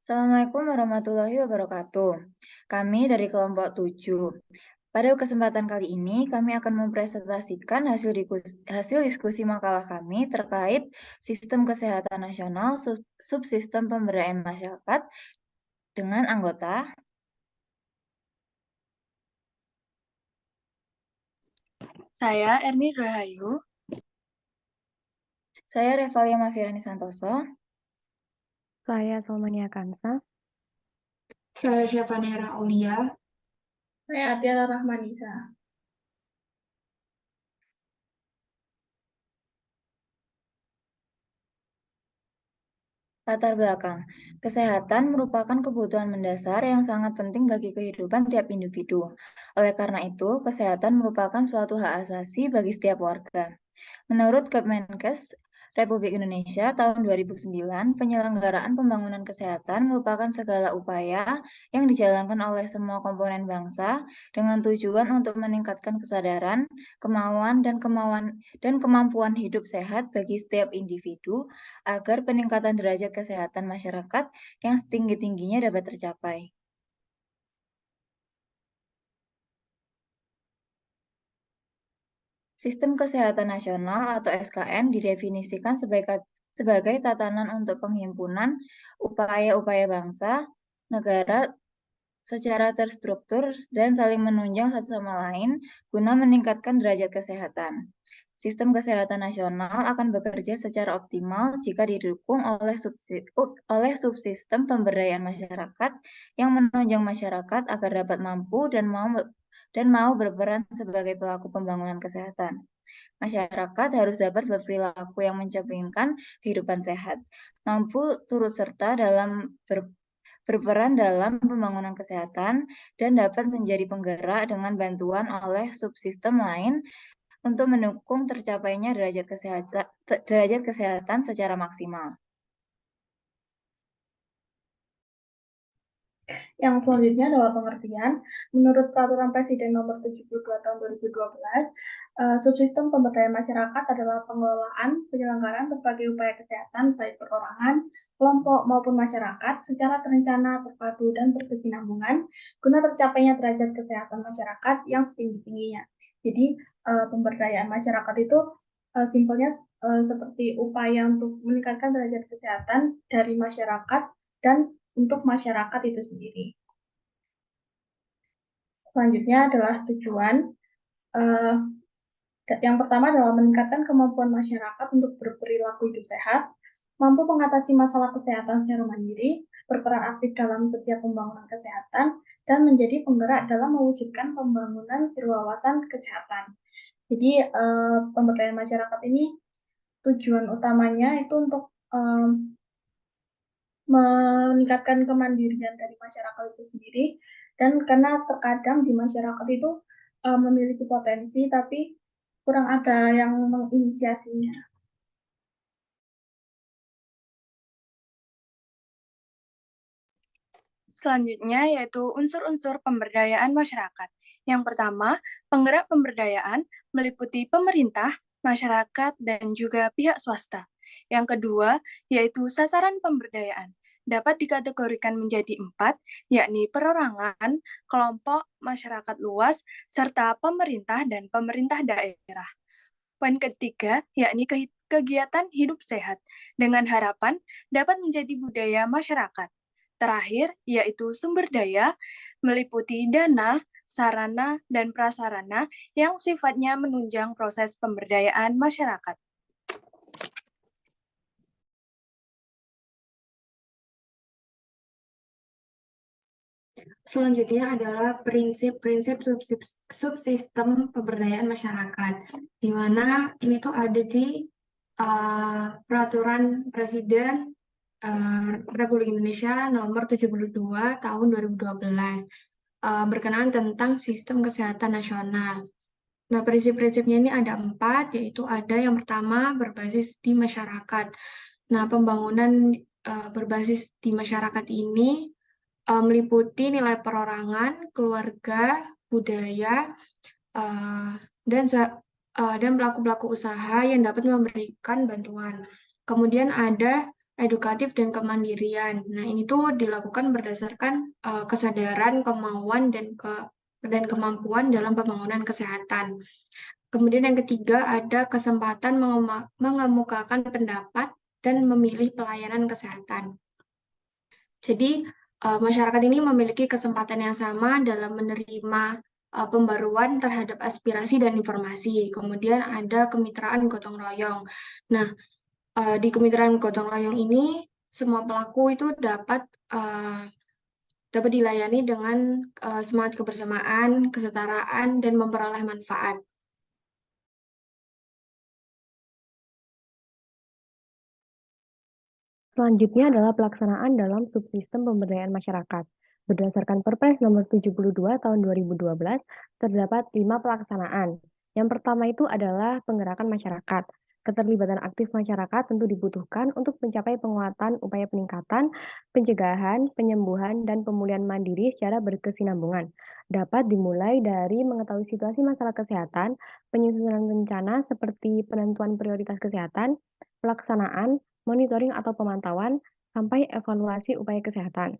Assalamualaikum warahmatullahi wabarakatuh. Kami dari kelompok 7. Pada kesempatan kali ini, kami akan mempresentasikan hasil diskusi makalah kami terkait sistem kesehatan nasional, subsistem pemberdayaan masyarakat dengan anggota. Saya Erni Rahayu. Saya Revalia Mafirani Santoso. Saya Salmania Kansa. Saya Syafanera Aulia. Saya Atiara Rahmanisa. Latar belakang. Kesehatan merupakan kebutuhan mendasar yang sangat penting bagi kehidupan tiap individu. Oleh karena itu, kesehatan merupakan suatu hak asasi bagi setiap warga. Menurut Kemenkes Republik Indonesia tahun 2009, penyelenggaraan pembangunan kesehatan merupakan segala upaya yang dijalankan oleh semua komponen bangsa dengan tujuan untuk meningkatkan kesadaran, dan kemampuan hidup sehat bagi setiap individu agar peningkatan derajat kesehatan masyarakat yang setinggi-tingginya dapat tercapai. Sistem Kesehatan Nasional atau SKN didefinisikan sebagai tatanan untuk penghimpunan upaya-upaya bangsa, negara secara terstruktur dan saling menunjang satu sama lain guna meningkatkan derajat kesehatan. Sistem kesehatan nasional akan bekerja secara optimal jika didukung oleh subsistem pemberdayaan masyarakat yang menunjang masyarakat agar dapat mampu dan mau berperan sebagai pelaku pembangunan kesehatan. Masyarakat harus dapat berperilaku yang mencerminkan kehidupan sehat, mampu turut serta dalam berperan dalam pembangunan kesehatan, dan dapat menjadi penggerak dengan bantuan oleh subsistem lain untuk mendukung tercapainya derajat kesehatan secara maksimal. Yang selanjutnya adalah pengertian. Menurut Peraturan Presiden Nomor 72 Tahun 2012, subsistem pemberdayaan masyarakat adalah pengelolaan penyelenggaraan berbagai upaya kesehatan baik perorangan, kelompok maupun masyarakat secara terencana, terpadu, dan berkesinambungan guna tercapainya derajat kesehatan masyarakat yang setinggi-tingginya. Jadi pemberdayaan masyarakat itu simpelnya seperti upaya untuk meningkatkan derajat kesehatan dari masyarakat dan untuk masyarakat itu sendiri. Selanjutnya adalah tujuan. Yang pertama adalah meningkatkan kemampuan masyarakat untuk berperilaku hidup sehat, mampu mengatasi masalah kesehatan secara mandiri, berperan aktif dalam setiap pembangunan kesehatan, dan menjadi penggerak dalam mewujudkan pembangunan berwawasan kesehatan. Jadi pemberdayaan masyarakat ini tujuan utamanya itu untuk meningkatkan kemandirian dari masyarakat itu sendiri, dan karena terkadang di masyarakat itu memiliki potensi tapi kurang ada yang menginisiasinya. Selanjutnya yaitu unsur-unsur pemberdayaan masyarakat. Yang pertama, penggerak pemberdayaan meliputi pemerintah, masyarakat, dan juga pihak swasta. Yang kedua, yaitu sasaran pemberdayaan. Dapat dikategorikan menjadi 4, yakni perorangan, kelompok, masyarakat luas, serta pemerintah dan pemerintah daerah. Poin ketiga, yakni kegiatan hidup sehat, dengan harapan dapat menjadi budaya masyarakat. Terakhir, yaitu sumber daya, meliputi dana, sarana, dan prasarana yang sifatnya menunjang proses pemberdayaan masyarakat. Selanjutnya adalah prinsip-prinsip subsistem pemberdayaan masyarakat, di mana ini tuh ada di Peraturan Presiden Republik Indonesia Nomor 72 Tahun 2012 berkenaan tentang sistem kesehatan nasional. Nah, prinsip-prinsipnya ini ada 4, yaitu ada yang pertama berbasis di masyarakat. Nah, pembangunan berbasis di masyarakat ini meliputi nilai perorangan, keluarga, budaya, dan pelaku-pelaku usaha yang dapat memberikan bantuan. Kemudian ada edukatif, dan kemandirian. Nah, ini tuh dilakukan berdasarkan kesadaran, kemauan, dan kemampuan dalam pembangunan kesehatan. Kemudian yang ketiga ada kesempatan mengemukakan pendapat dan memilih pelayanan kesehatan. Jadi, masyarakat ini memiliki kesempatan yang sama dalam menerima pembaruan terhadap aspirasi dan informasi. Kemudian ada kemitraan gotong royong. Nah, di kemitraan gotong royong ini, semua pelaku itu dapat dilayani dengan semangat kebersamaan, kesetaraan, dan memperoleh manfaat. Selanjutnya adalah pelaksanaan dalam subsistem pemberdayaan masyarakat. Berdasarkan Perpres nomor 72 tahun 2012, terdapat 5 pelaksanaan. Yang pertama itu adalah penggerakan masyarakat. Keterlibatan aktif masyarakat tentu dibutuhkan untuk mencapai penguatan upaya peningkatan, pencegahan, penyembuhan, dan pemulihan mandiri secara berkesinambungan. Dapat dimulai dari mengetahui situasi masalah kesehatan, penyusunan rencana seperti penentuan prioritas kesehatan, pelaksanaan, monitoring atau pemantauan, sampai evaluasi upaya kesehatan.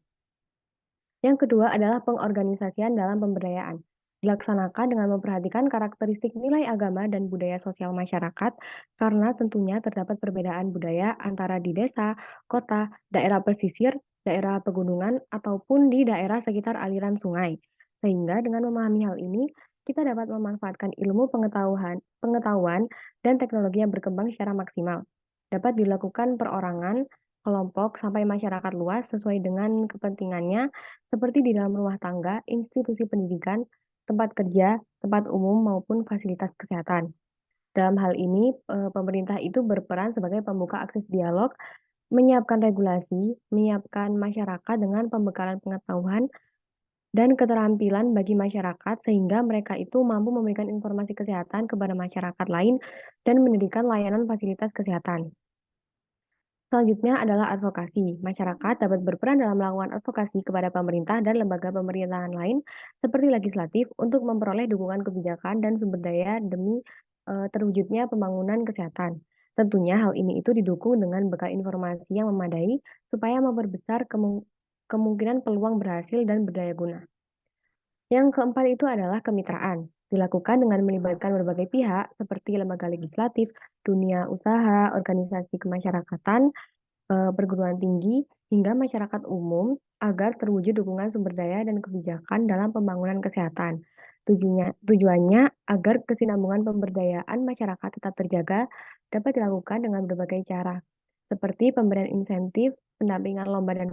Yang kedua adalah pengorganisasian dalam pemberdayaan. Dilaksanakan dengan memperhatikan karakteristik nilai agama dan budaya sosial masyarakat, karena tentunya terdapat perbedaan budaya antara di desa, kota, daerah pesisir, daerah pegunungan, ataupun di daerah sekitar aliran sungai. Sehingga dengan memahami hal ini, kita dapat memanfaatkan ilmu pengetahuan dan teknologi yang berkembang secara maksimal. Dapat dilakukan perorangan, kelompok, sampai masyarakat luas sesuai dengan kepentingannya, seperti di dalam rumah tangga, institusi pendidikan, tempat kerja, tempat umum, maupun fasilitas kesehatan. Dalam hal ini, pemerintah itu berperan sebagai pembuka akses dialog, menyiapkan regulasi, menyiapkan masyarakat dengan pembekalan pengetahuan dan keterampilan bagi masyarakat, sehingga mereka itu mampu memberikan informasi kesehatan kepada masyarakat lain dan mendirikan layanan fasilitas kesehatan. Selanjutnya adalah advokasi. Masyarakat dapat berperan dalam melakukan advokasi kepada pemerintah dan lembaga pemerintahan lain seperti legislatif untuk memperoleh dukungan kebijakan dan sumber daya demi terwujudnya pembangunan kesehatan. Tentunya hal ini itu didukung dengan bekal informasi yang memadai supaya memperbesar kemungkinan peluang berhasil dan berdaya guna. Yang keempat itu adalah kemitraan. Dilakukan dengan melibatkan berbagai pihak seperti lembaga legislatif, dunia usaha, organisasi kemasyarakatan, perguruan tinggi, hingga masyarakat umum agar terwujud dukungan sumber daya dan kebijakan dalam pembangunan kesehatan. Tujuannya agar kesinambungan pemberdayaan masyarakat tetap terjaga dapat dilakukan dengan berbagai cara, seperti pemberian insentif, pendampingan lomba dan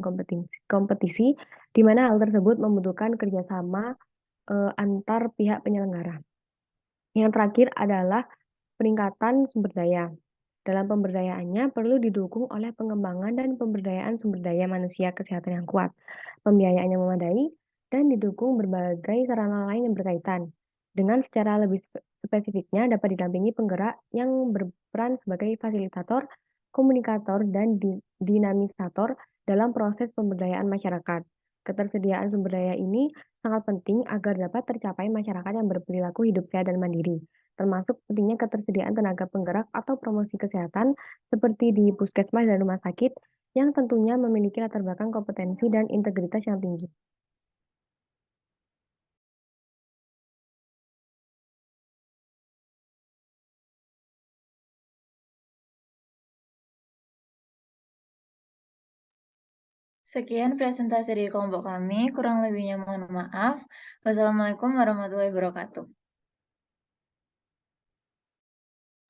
kompetisi, di mana hal tersebut membutuhkan kerjasama antar pihak penyelenggara. Yang terakhir adalah peningkatan sumber daya. Dalam pemberdayaannya perlu didukung oleh pengembangan dan pemberdayaan sumber daya manusia kesehatan yang kuat, pembiayaan yang memadai, dan didukung berbagai sarana lain yang berkaitan. Dengan secara lebih spesifiknya dapat didampingi penggerak yang berperan sebagai fasilitator, komunikator, dan dinamisator dalam proses pemberdayaan masyarakat. Ketersediaan sumber daya ini sangat penting agar dapat tercapai masyarakat yang berperilaku hidup sehat dan mandiri, termasuk pentingnya ketersediaan tenaga penggerak atau promosi kesehatan seperti di puskesmas dan rumah sakit yang tentunya memiliki latar belakang kompetensi dan integritas yang tinggi. Sekian presentasi dari kelompok kami, kurang lebihnya mohon maaf. Wassalamualaikum warahmatullahi wabarakatuh.